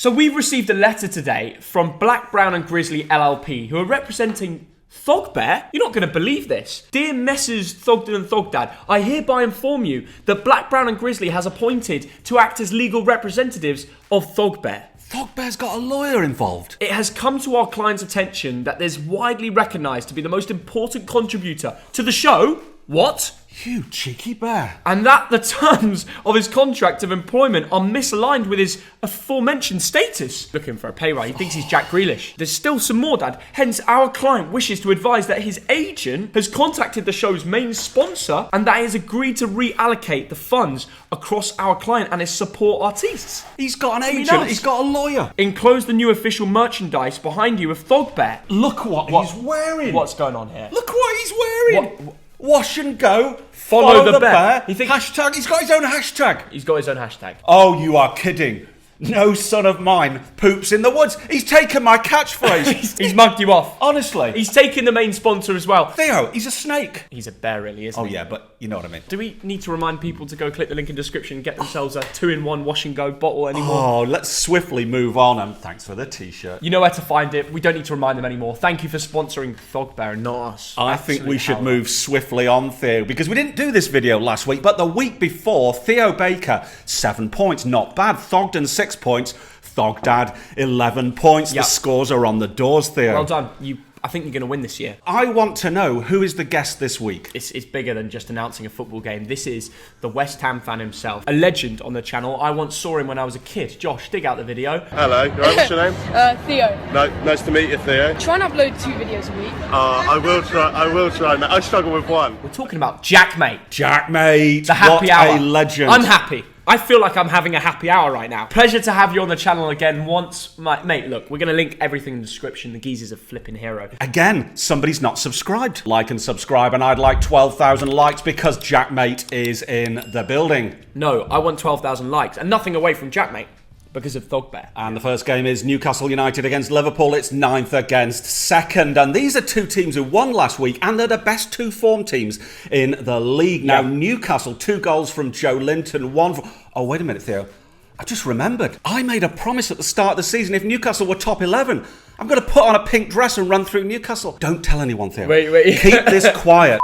So we've received a letter today from Black, Brown and Grizzly LLP, who are representing Thogbear? You're not going to believe this. Dear Messrs Thogden and Thogdad, I hereby inform you that Black, Brown and Grizzly has appointed to act as legal representatives of Thogbear. Thogbear's got a lawyer involved. It has come to our client's attention that there's widely recognised to be the most important contributor to the show. What? You cheeky bear. And that the terms of his contract of employment are misaligned with his aforementioned status. Looking for a pay rise, he thinks he's Jack Grealish. There's still some more, Dad. Hence, our client wishes to advise that his agent has contacted the show's main sponsor and that he has agreed to reallocate the funds across our client and his support artists. He's got an agent, he's got a lawyer. Enclose the new official merchandise behind you of Thogbear. Look what he's wearing. What's going on here? Look what he's wearing. Wash and go. Follow the bear. Hashtag. He's got his own hashtag. He's got his own hashtag. Oh, you are kidding. No son of mine poops in the woods. He's taken my catchphrase. He's mugged you off. Honestly. He's taken the main sponsor as well. Theo, he's a snake. He's a bear, really, isn't he? Oh, yeah, but you know what I mean. Do we need to remind people to go click the link in the description and get themselves a 2-in-1 wash and go bottle anymore? Oh, let's swiftly move on, and thanks for the t-shirt. You know where to find it. We don't need to remind them anymore. Thank you for sponsoring Thogbear and not us. I think we should move swiftly on, Theo, because we didn't do this video last week, but the week before, Theo Baker, 7 points, not bad. Thogden, 6 points. Thogdad, 11 points. Yep. The scores are on the doors, Theo. Well done. I think you're going to win this year. I want to know, who is the guest this week? It's bigger than just announcing a football game. This is the West Ham fan himself, a legend on the channel. I once saw him when I was a kid. Josh, dig out the video. Hello, you alright, what's your name? Theo. No, nice to meet you, Theo. Try and upload 2 videos a week. I will try, mate. I struggle with one. We're talking about JAACKMAATE. JAACKMAATE, The happy hour. What a legend. I'm happy. I feel like I'm having a happy hour right now. Pleasure to have you on the channel again once. Mate, look, we're going to link everything in the description. The geezer's a flipping hero. Again, somebody's not subscribed. Like and subscribe, and I'd like 12,000 likes because JAACKMAATE is in the building. No, I want 12,000 likes and nothing away from JAACKMAATE because of Thogbear. And the first game is Newcastle United against Liverpool. It's 9th against 2nd. And these are 2 teams who won last week, and they're the best 2 form teams in the league. Now, Newcastle, 2 goals from Joe Linton, 1 from... Oh, wait a minute, Theo. I just remembered. I made a promise at the start of the season, if Newcastle were top 11, I'm going to put on a pink dress and run through Newcastle. Don't tell anyone, Theo. Wait. Keep this quiet.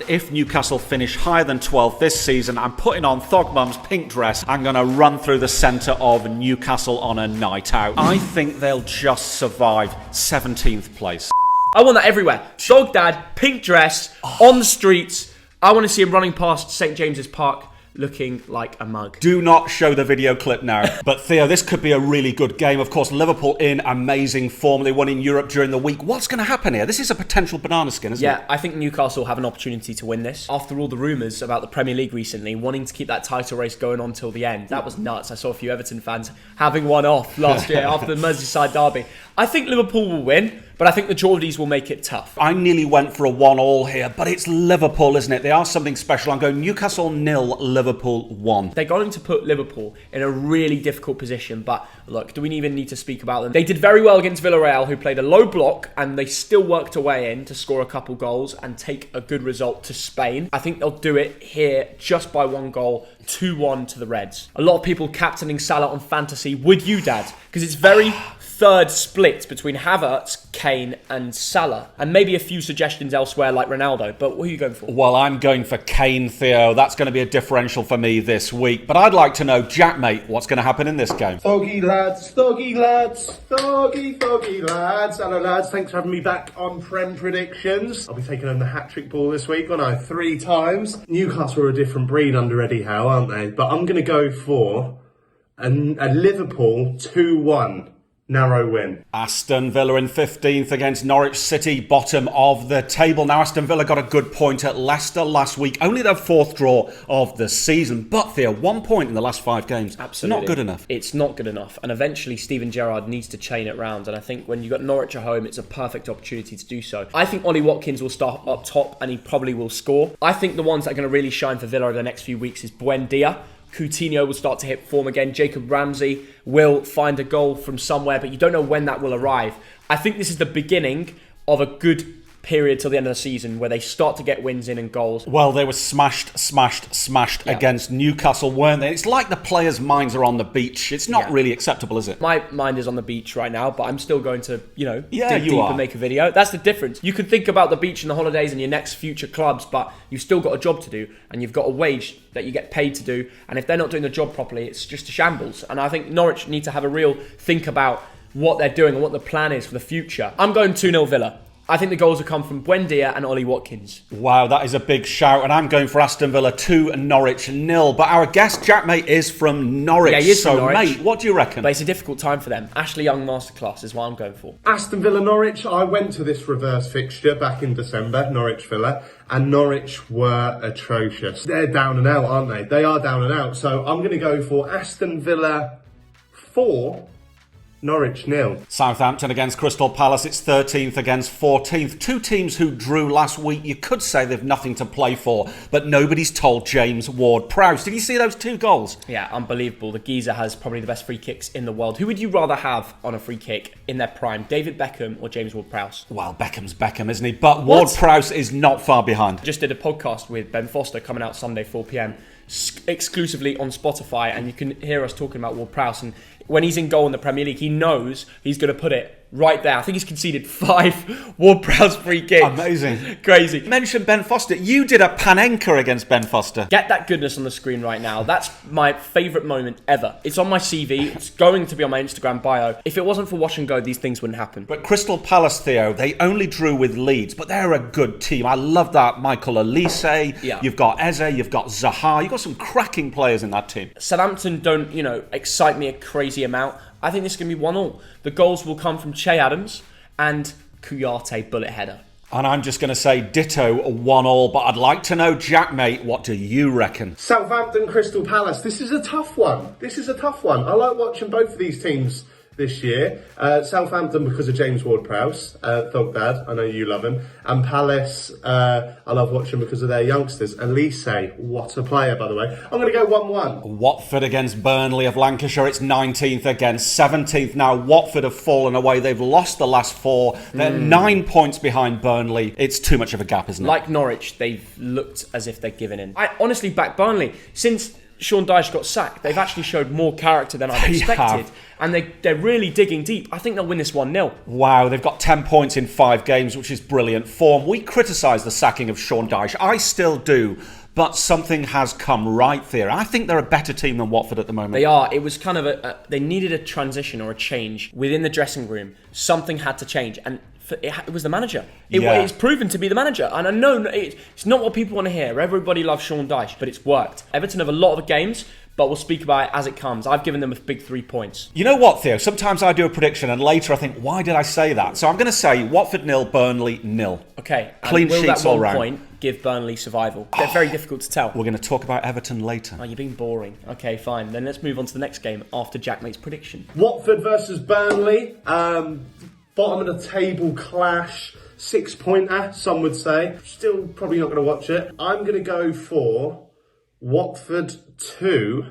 If Newcastle finish higher than 12th this season, I'm putting on Thogmum's pink dress. I'm going to run through the centre of Newcastle on a night out. I think they'll just survive 17th place. I want that everywhere. Thogdad, pink dress, on the streets. I want to see him running past St. James's Park looking like a mug. Do not show the video clip now. But Theo, this could be a really good game. Of course, Liverpool in amazing form. They won in Europe during the week. What's going to happen here? This is a potential banana skin, isn't it? Yeah, I think Newcastle have an opportunity to win this. After all the rumours about the Premier League recently, wanting to keep that title race going on till the end, that was nuts. I saw a few Everton fans having one off last year after the Merseyside derby. I think Liverpool will win, but I think the Geordies will make it tough. I nearly went for a 1-1 here, but it's Liverpool, isn't it? They are something special. I'm going Newcastle 0, Liverpool 1. They're going to put Liverpool in a really difficult position, but look, do we even need to speak about them? They did very well against Villarreal, who played a low block, and they still worked away in to score a couple goals and take a good result to Spain. I think they'll do it here just by 1 goal, 2-1 to the Reds. A lot of people captaining Salah on fantasy. Would you, Dad? Because it's very third split between Havertz, Kane and Salah. And maybe a few suggestions elsewhere like Ronaldo. But what are you going for? Well, I'm going for Kane, Theo. That's going to be a differential for me this week. But I'd like to know, JAACKMAATE, what's going to happen in this game? Thoggy lads, thoggy lads. Hello lads, thanks for having me back on Prem Predictions. I'll be taking home the hat-trick ball this week, won't I? 3 times. Newcastle are a different breed under Eddie Howe, aren't they? But I'm going to go for a Liverpool 2-1. Narrow win. Aston Villa in 15th against Norwich City, bottom of the table. Now, Aston Villa got a good point at Leicester last week. Only their 4th draw of the season. But, Theo, 1 point in the last 5 games. Absolutely. Not good enough. It's not good enough. And eventually, Steven Gerrard needs to chain it round. And I think when you've got Norwich at home, it's a perfect opportunity to do so. I think Ollie Watkins will start up top and he probably will score. I think the ones that are going to really shine for Villa over the next few weeks is Buendia. Coutinho will start to hit form again. Jacob Ramsey will find a goal from somewhere, but you don't know when that will arrive. I think this is the beginning of a good period till the end of the season where they start to get wins in and goals. Well, they were smashed against Newcastle, weren't they? It's like the players' minds are on the beach. It's not really acceptable, is it? My mind is on the beach right now, but I'm still going to, dig you deep are. and make a video. That's the difference. You can think about the beach and the holidays and your next future clubs, but you've still got a job to do, and you've got a wage that you get paid to do, and if they're not doing the job properly, it's just a shambles. And I think Norwich need to have a real think about what they're doing and what the plan is for the future. I'm going 2-0 Villa. I think the goals will come from Buendia and Ollie Watkins. Wow, that is a big shout. And I'm going for Aston Villa 2, Norwich 0. But our guest, JAACKMAATE, is from Norwich. Yeah, he is from Norwich. Mate, what do you reckon? But it's a difficult time for them. Ashley Young Masterclass is what I'm going for. Aston Villa Norwich. I went to this reverse fixture back in December, Norwich Villa, and Norwich were atrocious. They're down and out, aren't they? They are down and out. So I'm going to go for Aston Villa 4, Norwich 0. Southampton against Crystal Palace. It's 13th against 14th. Two teams who drew last week. You could say they've nothing to play for, but nobody's told James Ward-Prowse. Did you see those 2 goals? Yeah, unbelievable. The geezer has probably the best free kicks in the world. Who would you rather have on a free kick in their prime, David Beckham or James Ward-Prowse? Well, Beckham's Beckham, isn't he? But Ward-Prowse is not far behind. Just did a podcast with Ben Foster coming out Sunday 4 p.m. exclusively on Spotify, and you can hear us talking about Ward-Prowse. And when he's in goal in the Premier League, he knows he's going to put it right there. I think he's conceded 5 Ward-Prowse free kicks. Amazing. Crazy. Mention Ben Foster. You did a Panenka against Ben Foster. Get that goodness on the screen right now. That's my favourite moment ever. It's on my CV. It's going to be on my Instagram bio. If it wasn't for Wash and Go, these things wouldn't happen. But Crystal Palace, Theo, they only drew with Leeds, but they're a good team. I love that. Michael Elise. Yeah. You've got Eze. You've got Zaha. You've got some cracking players in that team. Southampton don't, excite me a crazy amount. I think this is going to be 1-1. The goals will come from Che Adams and Kouyaté bullet header. And I'm just going to say ditto 1-1, but I'd like to know, JAACKMAATE, what do you reckon? Southampton Crystal Palace. This is a tough one. I like watching both of these teams this year. Southampton because of James Ward-Prowse, Thogden, I know you love him. And Palace, I love watching because of their youngsters. Elise, what a player, by the way. I'm going to go 1-1. Watford against Burnley of Lancashire. It's 19th against 17th. Now, Watford have fallen away. They've lost the last 4. They're 9 points behind Burnley. It's too much of a gap, isn't it? Like Norwich, they've looked as if they're giving in. I honestly back Burnley. Since Sean Dyche got sacked, they've actually showed more character than I'd expected. And they're really digging deep. I think they'll win this 1-0. Wow, they've got 10 points in 5 games, which is brilliant form. We criticise the sacking of Sean Dyche. I still do. But something has come right there. I think they're a better team than Watford at the moment. They are. It was kind of they needed a transition or a change within the dressing room. Something had to change. And it was the manager. It's proven to be the manager. And I know it's not what people want to hear. Everybody loves Sean Dyche, but it's worked. Everton have a lot of games, but we'll speak about it as it comes. I've given them a big 3 points. You know what, Theo? Sometimes I do a prediction and later I think, why did I say that? So I'm going to say Watford 0, Burnley 0. Okay. Clean sheets all round. Will that 1 point give Burnley survival? They're very difficult to tell. We're going to talk about Everton later. Oh, you're being boring. Okay, fine. Then let's move on to the next game after JAACKMAATE's prediction. Watford versus Burnley. Bottom of the table clash. 6-pointer, some would say. Still probably not going to watch it. I'm going to go for Watford 2,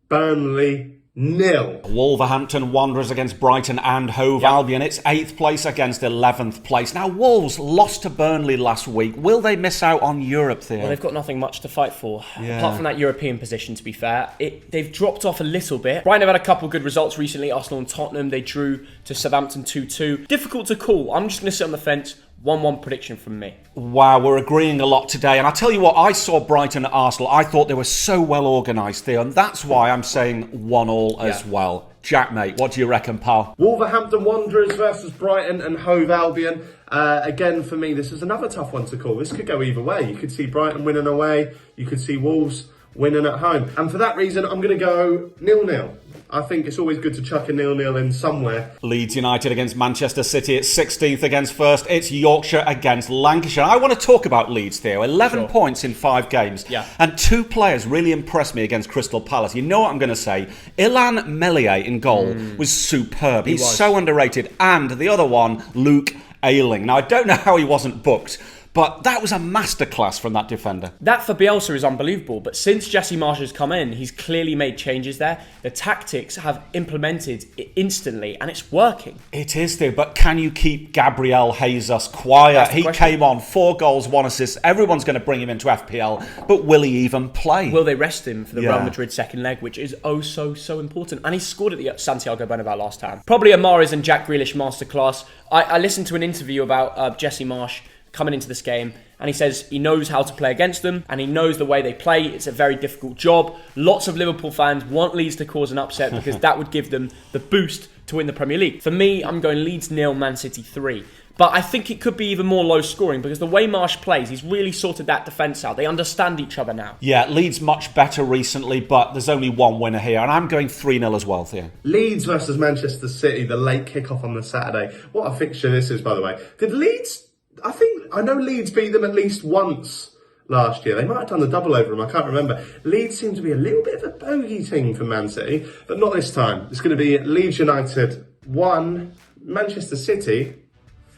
Burnley 0. Wolverhampton Wanderers against Brighton and Hove Albion. It's 8th place against 11th place. Now, Wolves lost to Burnley last week. Will they miss out on Europe, Theo? Well, they've got nothing much to fight for. Apart from that European position, to be fair. They've dropped off a little bit. Brighton have had a couple of good results recently. Arsenal and Tottenham, they drew to Southampton 2-2. Difficult to call. I'm just going to sit on the fence. 1-1 prediction from me. Wow, we're agreeing a lot today. And I tell you what, I saw Brighton at Arsenal. I thought they were so well organised, Theo. And that's why I'm saying 1-1 as well. JAACKMAATE, what do you reckon, pal? Wolverhampton Wanderers versus Brighton and Hove Albion. Again, for me, this is another tough one to call. This could go either way. You could see Brighton winning away. You could see Wolves winning at home. And for that reason, I'm going to go 0-0. I think it's always good to chuck a 0-0 in somewhere. Leeds United against Manchester City. It's 16th against 1st. It's Yorkshire against Lancashire. I want to talk about Leeds, Theo. 11 points in 5 games. Yeah. And 2 players really impressed me against Crystal Palace. You know what I'm going to say? Ilan Meslier in goal was superb. He's so underrated. And the other one, Luke Ayling. Now, I don't know how he wasn't booked, But that was a masterclass from that defender. That for Bielsa is unbelievable, but since Jesse Marsch has come in, he's clearly made changes there. The tactics have implemented it instantly, and it's working. It is, though, but can you keep Gabriel Jesus quiet? He came on, 4 goals, 1 assist. Everyone's going to bring him into FPL, but will he even play? Will they rest him for the Real Madrid second leg, which is so important? And he scored at the Santiago Bernabeu last time. Probably a Mahrez and Jack Grealish masterclass. I listened to an interview about Jesse Marsch coming into this game, and he says he knows how to play against them and he knows the way they play. It's a very difficult job. Lots of Liverpool fans want Leeds to cause an upset because that would give them the boost to win the Premier League. For me, I'm going Leeds 0, Man City 3. But I think it could be even more low scoring because the way Marsch plays, he's really sorted that defence out. They understand each other now. Yeah, Leeds much better recently, but there's only one winner here, and I'm going 3-0 as well, Theo. Leeds versus Manchester City, the late kickoff on the Saturday. What a fixture this is, by the way. Did Leeds... I know Leeds beat them at least once last year. They might have done the double over them, I can't remember. Leeds seem to be a little bit of a bogey team for Man City, but not this time. It's going to be Leeds United 1, Manchester City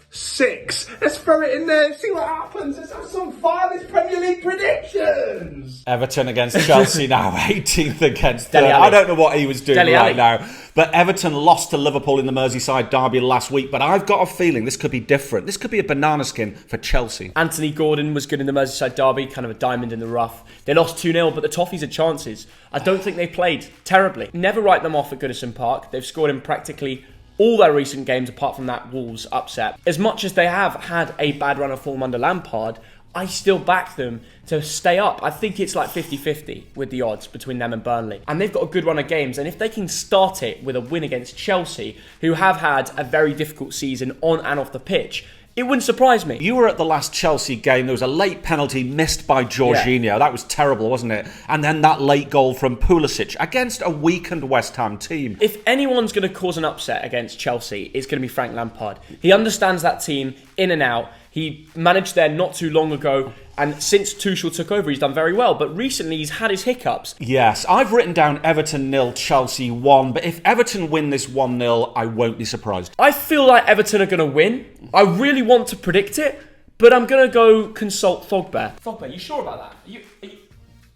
6. Let's throw it in there, see what happens. Let's have some fun. It's Premier League predictions. Everton against Chelsea now, 18th against Dele 3rd. Alli. I don't know what he was doing Dele right Alli. now. But Everton lost to Liverpool in the Merseyside derby last week. But I've got a feeling this could be different. This could be a banana skin for Chelsea. Anthony Gordon was good in the Merseyside derby, kind of a diamond in the rough. They lost 2-0, but the Toffees had chances. I don't think they played terribly. Never write them off at Goodison Park. They've scored in practically all their recent games apart from that Wolves upset. As much as they have had a bad run of form under Lampard, I still back them to stay up. I think it's like 50-50 with the odds between them and Burnley. And they've got a good run of games. And if they can start it with a win against Chelsea, who have had a very difficult season on and off the pitch, it wouldn't surprise me. You were at the last Chelsea game. There was a late penalty missed by Jorginho. Yeah. That was terrible, wasn't it? And then that late goal from Pulisic against a weakened West Ham team. If anyone's going to cause an upset against Chelsea, it's going to be Frank Lampard. He understands that team in and out. He managed there not too long ago, and since Tuchel took over, he's done very well. But recently, he's had his hiccups. Yes, I've written down Everton 0, Chelsea 1. But if Everton win this 1-0, I won't be surprised. I feel like Everton are going to win. I really want to predict it, but I'm going to go consult Thogbear. Thogbear, you sure about that? Are you...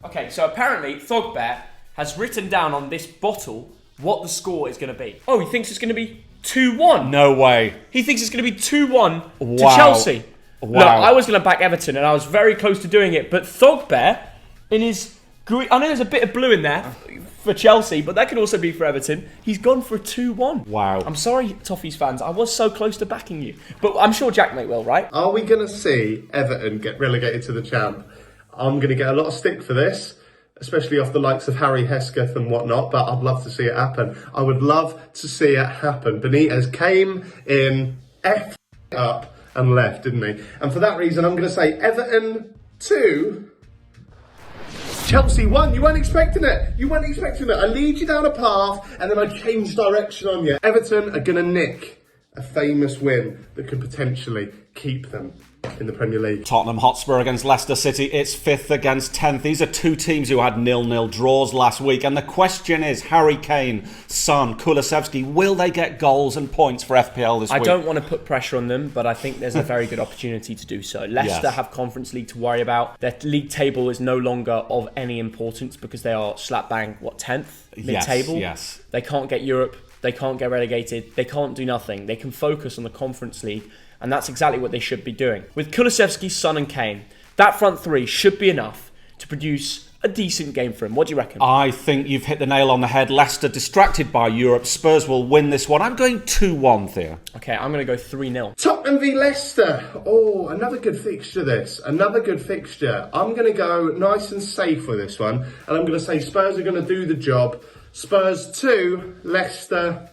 Okay, so apparently Thogbear has written down on this bottle what the score is going to be. Oh, he thinks it's going to be 2-1. No way. He thinks it's going to be 2-1 to Wow. Chelsea. Wow. Look, I was going to back Everton, and I was very close to doing it, but Thogbear, in his green... I know there's a bit of blue in there for Chelsea, but that could also be for Everton. He's gone for a 2-1. Wow. I'm sorry, Toffees fans. I was so close to backing you. But I'm sure JAACKMAATE will, right? Are we going to see Everton get relegated to the champ? I'm going to get a lot of stick for this, especially off the likes of Harry Hesketh and whatnot, but I'd love to see it happen. I would love to see it happen. Benitez came in, effed up and left, didn't he? And for that reason, I'm going to say Everton 2, Chelsea 1. You weren't expecting it. You weren't expecting it. I lead you down a path and then I change direction on you. Everton are going to nick a famous win that could potentially keep them in the Premier League. Tottenham Hotspur against Leicester City. It's 5th against 10th. These are two teams who had 0-0 draws last week. And the question is, Harry Kane, Son, Kulusevski, will they get goals and points for FPL this week? I don't want to put pressure on them, but I think there's a very good opportunity to do so. Leicester have Conference League to worry about. Their league table is no longer of any importance because they are slap bang, 10th mid-table? Yes. They can't get Europe. They can't get relegated. They can't do nothing. They can focus on the Conference League, and that's exactly what they should be doing. With Kulusevski, Son and Kane, that front three should be enough to produce a decent game for him. What do you reckon? I think you've hit the nail on the head. Leicester distracted by Europe. Spurs will win this one. I'm going 2-1, Theo. Okay, I'm going to go 3-0. Tottenham v Leicester. Oh, another good fixture this. Another good fixture. I'm going to go nice and safe with this one. And I'm going to say Spurs are going to do the job. Spurs 2, Leicester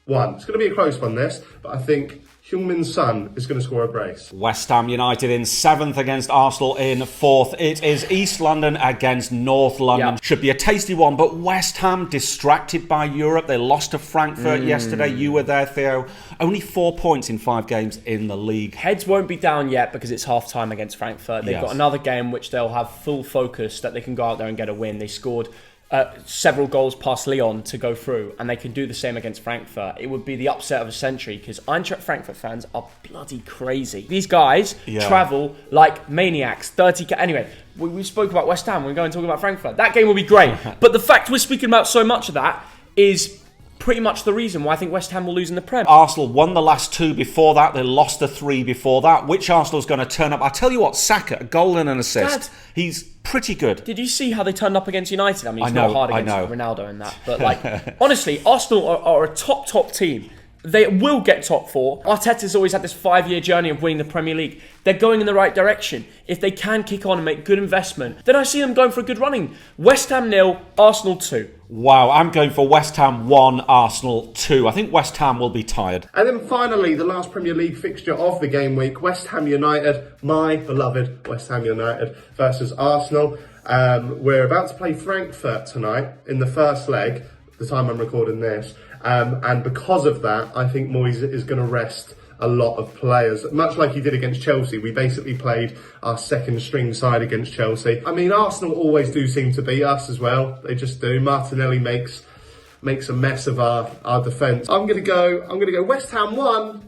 1. It's going to be a close one, this. But I think Heung-min Son is going to score a brace. West Ham United in 7th against Arsenal in 4th. It is East London against North London. Yeah. Should be a tasty one, but West Ham distracted by Europe. They lost to Frankfurt yesterday. You were there, Theo. Only 4 points in 5 games in the league. Heads won't be down yet because it's half-time against Frankfurt. They've got another game which they'll have full focus that they can go out there and get a win. They scored several goals past Lyon to go through, and they can do the same against Frankfurt, it would be the upset of a century, because Eintracht Frankfurt fans are bloody crazy. These guys travel like maniacs. 30k. Anyway, we spoke about West Ham. We're going to talk about Frankfurt. That game will be great. But the fact we're speaking about so much of that is pretty much the reason why I think West Ham will lose in the Prem. Arsenal won the last 2 before that. They lost the 3 before that. Which Arsenal's going to turn up? I tell you what, Saka, a goal and an assist. Dad, he's pretty good. did you see how they turned up against United? I mean, it's I know, not hard against Ronaldo and that. But, like, honestly, Arsenal are a top team. They will get top 4. Arteta's always had this 5-year journey of winning the Premier League. They're going in the right direction. If they can kick on and make good investment, then I see them going for a good running. West Ham 0, Arsenal 2. Wow, I'm going for West Ham 1, Arsenal 2. I think West Ham will be tired. And then finally, the last Premier League fixture of the game week, West Ham United, my beloved West Ham United versus Arsenal. We're about to play Frankfurt tonight in the first leg, the time I'm recording this. And because of that, I think Moyes is going to rest a lot of players. Much like he did against Chelsea, we basically played our second string side against Chelsea. I mean, Arsenal always do seem to beat us as well. They just do. Martinelli makes a mess of our defence. I'm gonna go West Ham 1,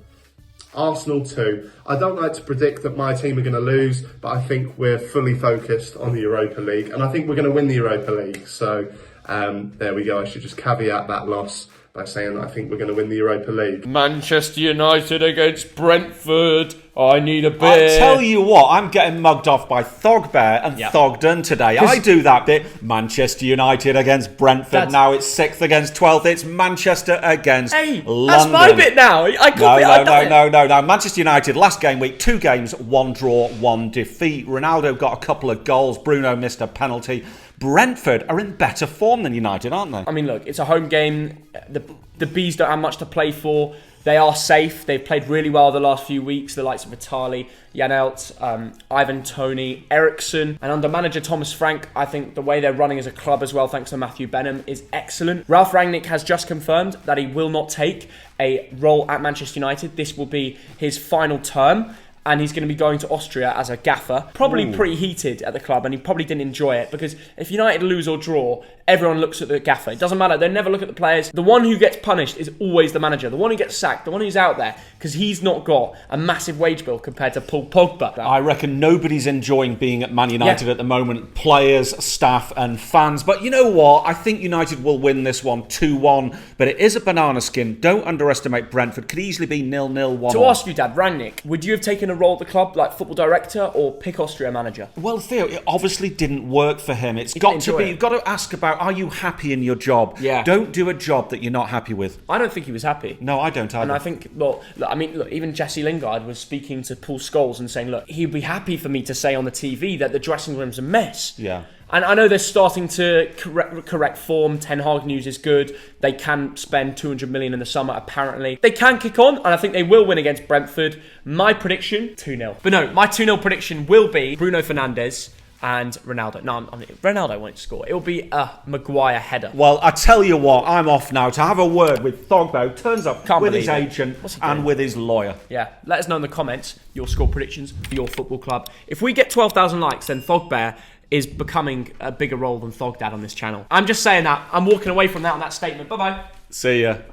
Arsenal 2. I don't like to predict that my team are going to lose, but I think we're fully focused on the Europa League, and I think we're going to win the Europa League. So there we go. I should just caveat that loss by saying that I think we're going to win the Europa League. Manchester United against Brentford. I need a beer. I tell you what, I'm getting mugged off by Thogbear and Thogden today. I do that bit. Manchester United against Brentford. Now it's 6th against 12th. It's Manchester against London. That's my bit now. No. Manchester United, last game week, 2 games, 1 draw, 1 defeat. Ronaldo got a couple of goals. Bruno missed a penalty. Brentford are in better form than United, aren't they? I mean, look, it's a home game. The Bees don't have much to play for. They are safe. They've played really well the last few weeks. The likes of Vitali, Janelt, Ivan Toney, Eriksson. And under manager Thomas Frank, I think the way they're running as a club as well, thanks to Matthew Benham, is excellent. Ralph Rangnick has just confirmed that he will not take a role at Manchester United. This will be his final term. And he's going to be going to Austria as a gaffer. Probably pretty heated at the club, and he probably didn't enjoy it, because if United lose or draw, everyone looks at the gaffer. It doesn't matter. They never look at the players. The one who gets punished is always the manager. The one who gets sacked, the one who's out there, because he's not got a massive wage bill compared to Paul Pogba. I reckon nobody's enjoying being at Man United at the moment. Players, staff and fans. But you know what? I think United will win this one 2-1. But it is a banana skin. Don't underestimate Brentford. Could easily be 0-0, 1-1. To ask you, Dad, Rangnick, would you have taken a role at the club, like football director, or pick Austria manager? Well, Theo, it obviously didn't work for him. It's got to be. You've got to ask about, are you happy in your job? Yeah. Don't do a job that you're not happy with. I don't think he was happy. No, I don't either. And I think, well, look, I mean, look, even Jesse Lingard was speaking to Paul Scholes and saying, look, he'd be happy for me to say on the TV that the dressing room's a mess. Yeah. And I know they're starting to correct form. Ten Hag news is good. They can spend 200 million in the summer, apparently. They can kick on, and I think they will win against Brentford. My prediction, 2-0. But no, my 2-0 prediction will be Bruno Fernandes and Ronaldo. No, I mean, Ronaldo won't score. It'll be a Maguire header. Well, I tell you what, I'm off now to have a word with Thogbo. Turns up with his agent and with his lawyer. Yeah, let us know in the comments your score predictions for your football club. If we get 12,000 likes, then Thogbear is becoming a bigger role than Thogdad on this channel. I'm just saying that. I'm walking away from that on that statement. Bye-bye. See ya.